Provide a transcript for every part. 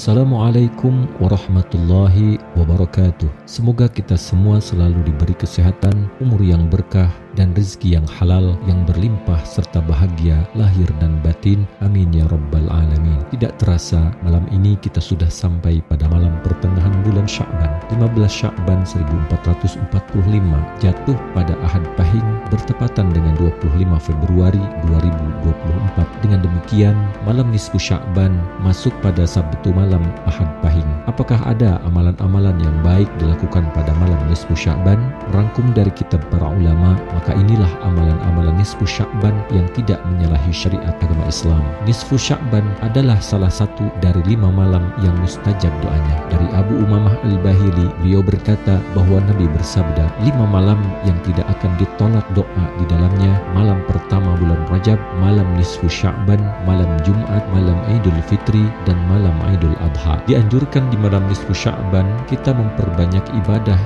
Assalamualaikum warahmatullahi wabarakatuh. Semoga kita semua selalu diberi kesehatan, umur yang berkah, dan rezeki yang halal, yang berlimpah serta bahagia lahir dan batin. Amin ya rabbal alamin. Tidak terasa malam ini kita sudah sampai pada malam pertengahan bulan Sya'ban. 15 Sya'ban 1445 jatuh pada Ahad Pahing bertepatan dengan 25 Februari 2024. Dengan demikian, malam nisfu Sya'ban masuk pada Sabtu malam Ahad Pahing. Apakah ada amalan-amalan yang baik dilakukan pada malam nisfu Sya'ban? Rangkum dari kitab para ulama, maka inilah amalan-amalan nisfu Sya'ban yang tidak menyalahi syariat agama Islam. Nisfu Sya'ban adalah salah satu dari 5 malam yang mustajab doanya. Dari Abu Umamah Al-Bahili, beliau berkata bahwa Nabi bersabda, 5 malam yang tidak akan ditolak doa di dalamnya: malam pertama bulan Rajab, malam nisfu Sya'ban, malam Jumat, malam Idul Fitri, dan malam Idul Adha. Dianjurkan di malam nisfu Sya'ban kita memperbanyak ibadah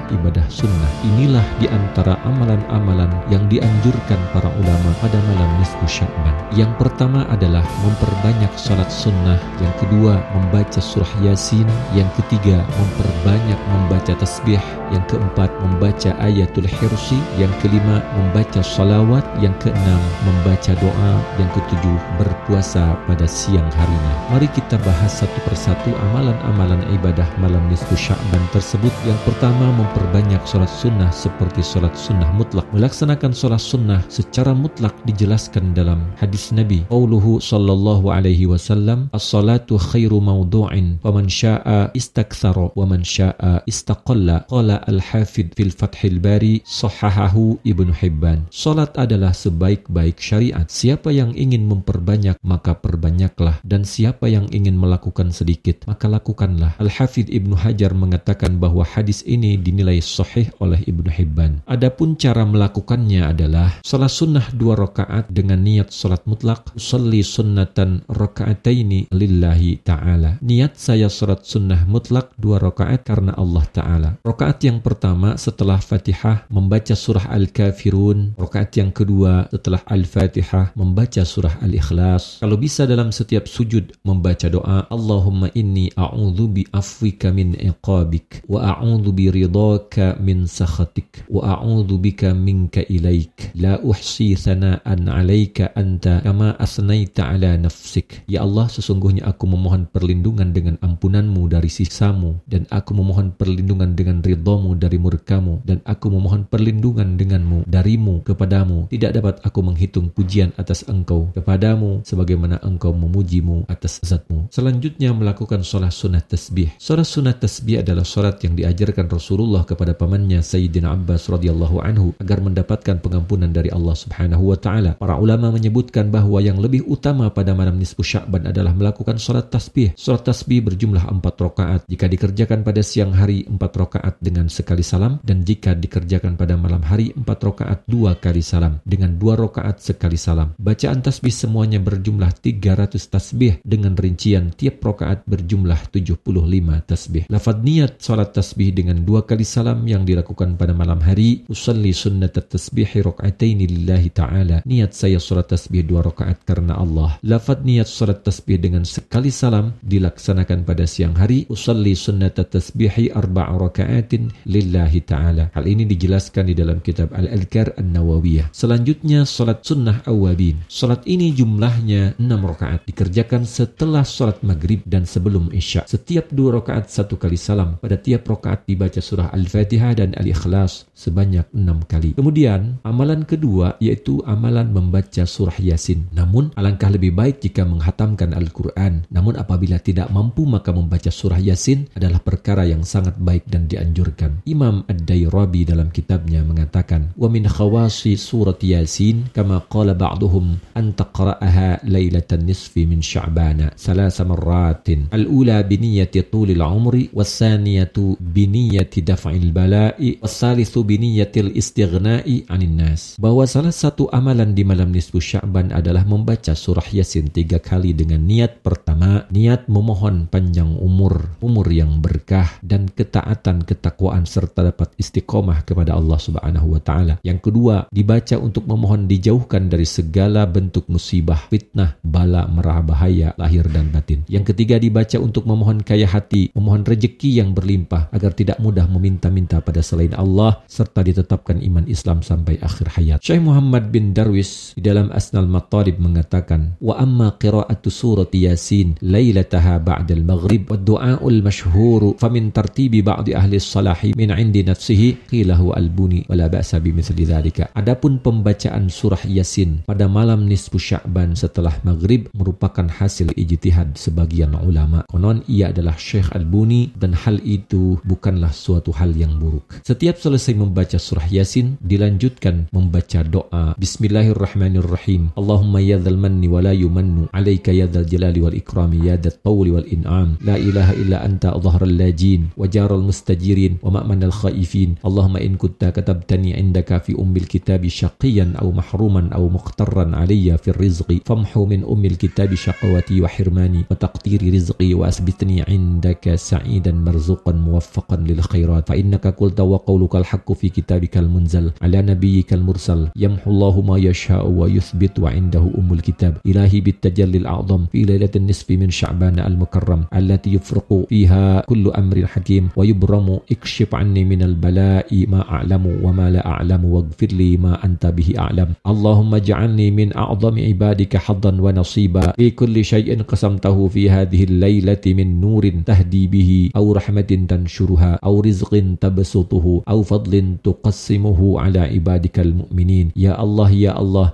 sunnah. Inilah di antara amalan-amalan yang dianjurkan para ulama pada malam nisfu Sya'ban. Yang pertama adalah memperbanyak salat sunnah, yang kedua membaca surah Yasin, yang ketiga memperbanyak membaca tasbih, yang keempat membaca ayatul hirsi, yang kelima membaca salawat, yang keenam membaca doa, yang ketujuh berpuasa pada siang harinya. Mari kita bahas satu persatu amalan-amalan ibadah malam nisfu Sya'ban tersebut. Yang pertama, memperbanyak salat sunnah seperti salat sunnah mutlak. Melaksanakan salat sunnah secara mutlak dijelaskan dalam hadis Nabi. Qauluhu sallallahu alaihi wasallam, as-salatu khairu mawdu'in, faman sya'a istaktsara wa man sya'a istaqalla. Qala al-Hafidh fil Fathil Bari, sahahahu Ibnu Hibban. Salat adalah sebaik-baik syariat. Siapa yang ingin memperbanyak, maka perbanyaklah, dan siapa yang ingin melakukan sedikit, maka lakukanlah. Al-Hafidh Ibnu Hajar mengatakan bahwa hadis ini dinilai sahih oleh Ibnu Hibban. Adapun cara melakukannya adalah salat sunnah 2 rakaat dengan niat salat mutlak. Usalli sunnatan rakaataini lillahi ta'ala. Niat saya salat sunnah mutlak 2 rakaat karena Allah Ta'ala. Rakaat yang pertama setelah Fatihah membaca surah Al-Kafirun. Rakaat yang kedua setelah Al-Fatihah membaca surah Al-Ikhlas. Kalau bisa dalam setiap sujud membaca doa, Allahumma inni a'udzu bi afwika min iqabik wa a'udzu bi ridhaka min sakhatik wa a'udzu bika minka ilaik la uhsi thana'an 'alaika anta kama asnaita 'ala nafsik. Ya Allah, sesungguhnya aku memohon perlindungan dengan ampunanmu dari sisamu, dan aku memohon perlindungan dengan ridhamu dari murkamu, dan aku memohon perlindungan denganmu darimu kepadamu. Tidak dapat aku menghitung pujian atas engkau kepadamu sebagaimana engkau memujimu atas zatmu. Selanjutnya melakukan salat sunnah tasbih. Salat sunnah tasbih adalah salat yang diajarkan Rasulullah kepada pamannya Sayyidina Abbas radhiyallahu anhu agar mendapatkan pengampunan dari Allah Subhanahu wa taala. Para ulama menyebutkan bahwa yang lebih utama pada malam nisfu Sya'ban adalah melakukan salat tasbih. Salat tasbih berjumlah 4 rakaat. Jika dikerjakan pada siang hari 4 rakaat dengan sekali salam, dan jika dikerjakan pada malam hari 4 rakaat 2 kali salam dengan 2 rakaat sekali salam. Bacaan tasbih semuanya berjumlah 300 tasbih dengan rincian tiap rakaat berjumlah 75 tasbih. Lafaz niat salat tasbih dengan 2 kali salam yang dilakukan pada malam hari, usalli sunnatat tasbihi raka'ataini lillahi ta'ala. Niat saya salat tasbih 2 rakaat karena Allah. Lafaz niat salat tasbih dengan sekali salam dilaksanakan pada siang hari, usalli sunnatat tasbihi 4 raka'atin lillahi ta'ala. Hal ini dijelaskan di dalam kitab Al-Adhkar An-Nawawiyah. Selanjutnya salat sunnah awabin. Salat ini jumlahnya 6 rakaat, dikerjakan setelah salat maghrib dan sebelum isya. Setiap 2 rakaat 1 kali salam. Pada tiap rakaat dibaca surah Al-Fatihah dan Al-Ikhlas sebanyak 6 kali. Kemudian amalan kedua yaitu amalan membaca surah Yasin. Namun alangkah lebih baik jika menghatamkan Al-Quran. Namun apabila tidak mampu, maka membaca surah Yasin adalah perkara yang sangat baik dan dianjurkan. Imam Ad-Dairabi dalam kitabnya mengatakan, wa min khawasi surat Yasin kama qala ba'duhum an taqra'aha lailatan nisfi min Sya'bana 3 marratin. Al-ula biniyati tulil umri, was-saniyatu biniyati daf'il bala'i, was-salisu biniyatil istighna'i 'anil nas. Bahwa salah satu amalan di malam nisfu Sya'ban adalah membaca surah Yasin 3 kali dengan niat pertama, niat memohon panjang umur yang berkah dan ketaatan, ketakwaan serta dapat istiqomah kepada Allah Subhanahu wa taala. Yang kedua, dibaca untuk memohon dijauhkan dari segala bentuk musibah, fitnah, bala, mara bahaya lahir dan batin. Yang ketiga, dibaca untuk memohon kaya hati, memohon rejeki yang berlimpah agar tidak mudah meminta-minta pada selain Allah serta ditetapkan iman Islam sampai akhir hayat. Syekh Muhammad bin Darwis di dalam Asnal Matalib mengatakan, wa amma qira'atu surati Yasin lailataha ba'dal maghrib wa du'aul masyhur famin tartibi ba'di ahli salahi min 'indi nafsihi qilahu albuni wala ba'sa bimithli dzalika. Adapun pembacaan surah Yasin pada malam nisfu Sya'ban setelah maghrib merupakan hasil ijtihad sebagian ulama. Konon ia adalah Syekh Albuni dan hal itu bukanlah suatu hal yang buruk. Setiap selesai membaca surah Yasin dilanjutkan membaca doa Bismillahirrahmanirrahim. Allahumma ya dzal manni wa la yumannu 'alaika ya dzal jalali wal ikrami ya dzat tawli wal in'am. La ilaha illa anta dhahral lajin wa jaral mustajirin wa ma'manal khaifin. Allahumma in kunta katabtani 'indaka fi ummil kitabi syaqiyan aw mahruman aw muqtarran 'alayya fi rizqi famhu min ummil kitabi syaqawati wa hirmani wa taqdiri rizqi wa asbitni 'indaka sa'idan marzuqan muwaffaqan lil khairat fa innaka qulta wa qawluka al-haqqu fi kitabikal munzal ala nabiyyikal mursal yamhu Allahu ma yasha'u wa yuthbit wa 'indahu ummul kitab ilahi bit tajallil a'zam fi lailatin nisfi min sya'ban al-mukarram allati yufraqu fiha kullu amrin hakim wa yubramu ikshif 'anni minal bala'i ma a'lamu wa ma la a'lamu waghfir li ma anta bihi a'lam. Allahumma ij'alni min a'zami ibadika haddan wa nasiba fi kulli shay'in qasamtahu fi hadhihi al-lailati min nurin tahdi bihi aw rahmatin tanshuruha aw rizqin tabsutuhu aw fadlin tuqassimuhu ala ibadikal mu'minin. Ya Allah,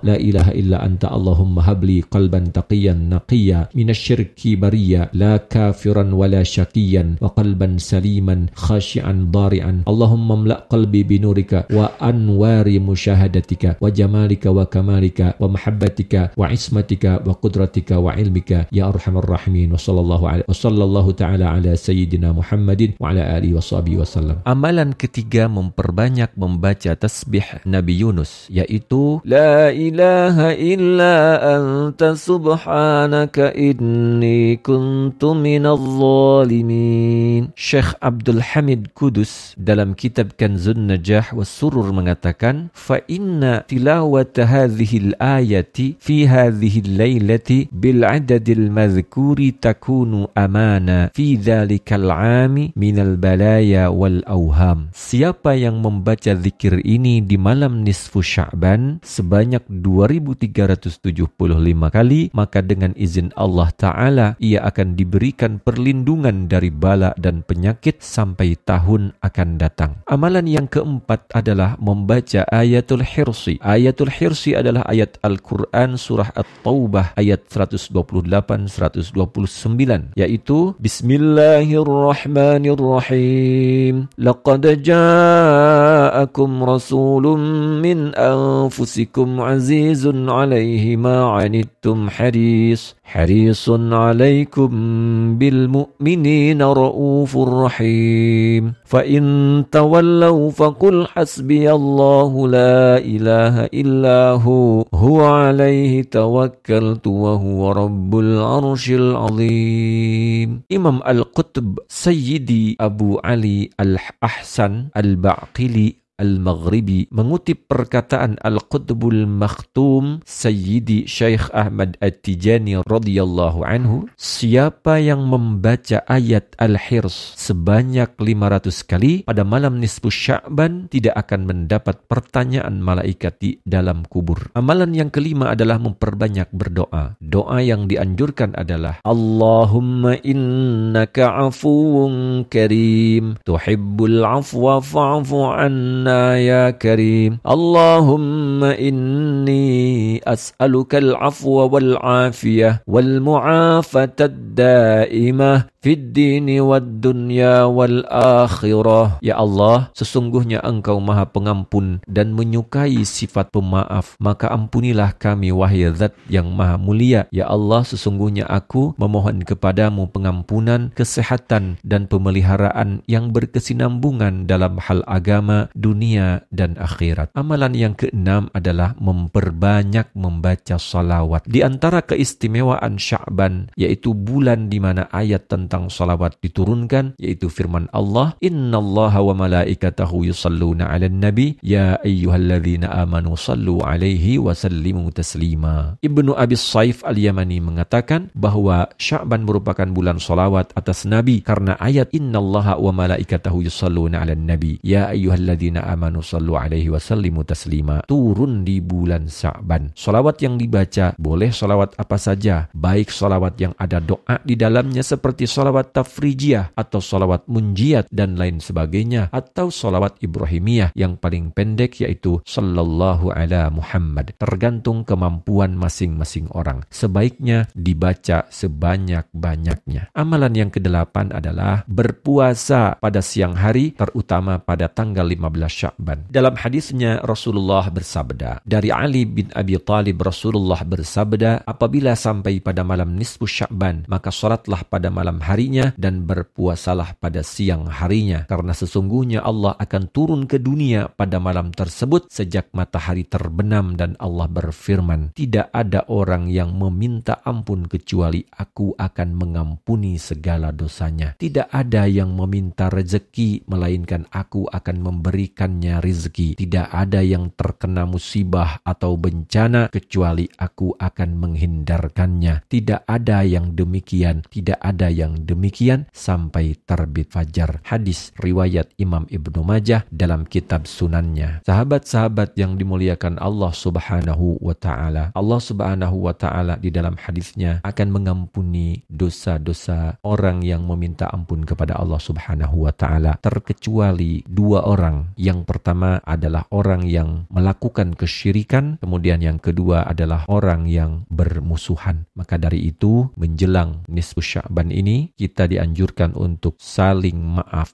la ilaha illa anta. Allahumma habli qalban taqiyan naqiya minasyirki bariya la kafiran wala syaqiyan wa qalban saliman khashi'an dari'an. Allahumma amla' qalbi binurika wa anwari musyahadatika wa jamalika wa kamalika wa mahabbatika wa ismatika wa qudratika wa ilmika ya arhamar rahimin. Wa sallallahu ta'ala ala sayyidina Muhammadin wa ala alihi wa sahbihi wasallam. Amalan ketiga memperbanyak membaca tasbih Nabi Yunus, yaitu La ilaha illa anta subhanaka inni kuntu minadh dhalimin. Syekh Abdul Hamid Kudus dalam kitab Kanzun Najah was Surur mengatakan, fa inna tilawata hadhihi al-ayati fi hadhihi al-lailati bil adadil madhkuri takunu amana fi dhalikal 'ami minal balaya wal awham. Siapa yang membaca zikir ini di malam nisfu Sya'ban sebanyak 2375 kali, maka dengan izin Allah Ta'ala ia akan diberikan perlindungan dari bala dan penyakit sampai tahun akan datang. Amalan yang keempat adalah membaca ayatul hirsi. Ayatul hirsi adalah ayat Al-Quran surah At-Taubah ayat 128-129, yaitu Bismillahirrahmanirrahim. Laqad ja'akum rasulun min anfusikum azizun alaihi ma 'anittum harisun alaikum bil mu'minina raufur rahim. Fa in tawallaw faqul hasbiyallahu la ilaha illa huwa alaihi tawakkaltu wa huwa rabbul arsyil azim. Imam Al-Qutb Sayyidi Abu Ali Al-Ahsan Al-Baqili Al-Maghribi mengutip perkataan Al-Qutbul Makhtum Sayyidi Syekh Ahmad At-Tijani radhiyallahu anhu, siapa yang membaca ayat Al-Hirs sebanyak 500 kali pada malam nisfu Sya'ban tidak akan mendapat pertanyaan malaikat di dalam kubur. Amalan yang kelima adalah memperbanyak berdoa. Doa yang dianjurkan adalah Allahumma innaka afuwun karim tuhibbul afwa fa'fu anna ya karim. Allahumma inni as'aluka al-afwa wal-afiyah wal-mu'afatad daimah fid dini wad dunya wal akhirah. Ya Allah, sesungguhnya Engkau Maha Pengampun dan menyukai sifat pemaaf, maka ampunilah kami wahai Zat yang Maha Mulia. Ya Allah, sesungguhnya aku memohon kepadamu pengampunan, kesehatan dan pemeliharaan yang berkesinambungan dalam hal agama, dunia dan akhirat. Amalan yang keenam adalah memperbanyak membaca salawat. Di antara keistimewaan Sya'ban, yaitu bulan di mana ayat tentang tentang salawat diturunkan, yaitu firman Allah, Innallaha wa malaikatahu yusalluna 'alan nabi ya ayyuhalladzina amanu sallu 'alaihi wa sallimu taslima. Ibnu Abi Saif Al-Yamani mengatakan bahwa Sya'ban merupakan bulan salawat atas Nabi karena ayat Innallaha wa malaikatahu yusalluna 'alan nabi ya ayyuhalladzina amanu sallu 'alaihi wa sallimu taslima turun di bulan Sya'ban. Salawat yang dibaca boleh salawat apa saja, baik salawat yang ada doa di dalamnya seperti salawat tafrijiyah atau salawat munjiat dan lain sebagainya, atau salawat Ibrahimiyah yang paling pendek yaitu sallallahu ala Muhammad. Tergantung kemampuan masing-masing orang. Sebaiknya dibaca sebanyak-banyaknya. Amalan yang ke-8 adalah berpuasa pada siang hari, terutama pada tanggal 15 Sya'ban. Dalam hadisnya Rasulullah bersabda, dari Ali bin Abi Thalib Rasulullah bersabda, apabila sampai pada malam nisfu Sya'ban, maka salatlah pada malam harinya dan berpuasalah pada siang harinya, karena sesungguhnya Allah akan turun ke dunia pada malam tersebut sejak matahari terbenam, dan Allah berfirman, tidak ada orang yang meminta ampun kecuali aku akan mengampuni segala dosanya. Tidak ada yang meminta rezeki melainkan aku akan memberikannya rezeki. Tidak ada yang terkena musibah atau bencana kecuali aku akan menghindarkannya. Tidak ada yang demikian, tidak ada yang demikian sampai terbit fajar. Hadis riwayat Imam Ibnu Majah dalam kitab Sunannya. Sahabat-sahabat yang dimuliakan Allah Subhanahu wa ta'ala, Allah Subhanahu wa ta'ala di dalam hadisnya akan mengampuni dosa-dosa orang yang meminta ampun kepada Allah Subhanahu wa ta'ala, terkecuali dua orang. Yang pertama adalah orang yang melakukan kesyirikan, kemudian yang kedua adalah orang yang bermusuhan. Maka dari itu, menjelang nisfu Sya'ban ini, kita dianjurkan untuk saling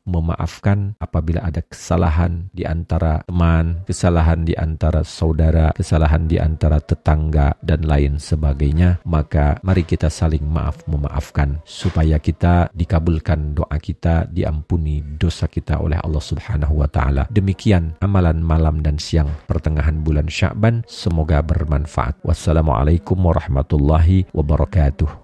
memaafkan apabila ada kesalahan di antara teman, kesalahan di antara saudara, kesalahan di antara tetangga, dan lain sebagainya. Maka mari kita saling memaafkan supaya kita dikabulkan doa kita, diampuni dosa kita oleh Allah Subhanahu wa ta'ala. Demikian amalan malam dan siang pertengahan bulan Sya'ban, semoga bermanfaat. Wassalamualaikum warahmatullahi wabarakatuh.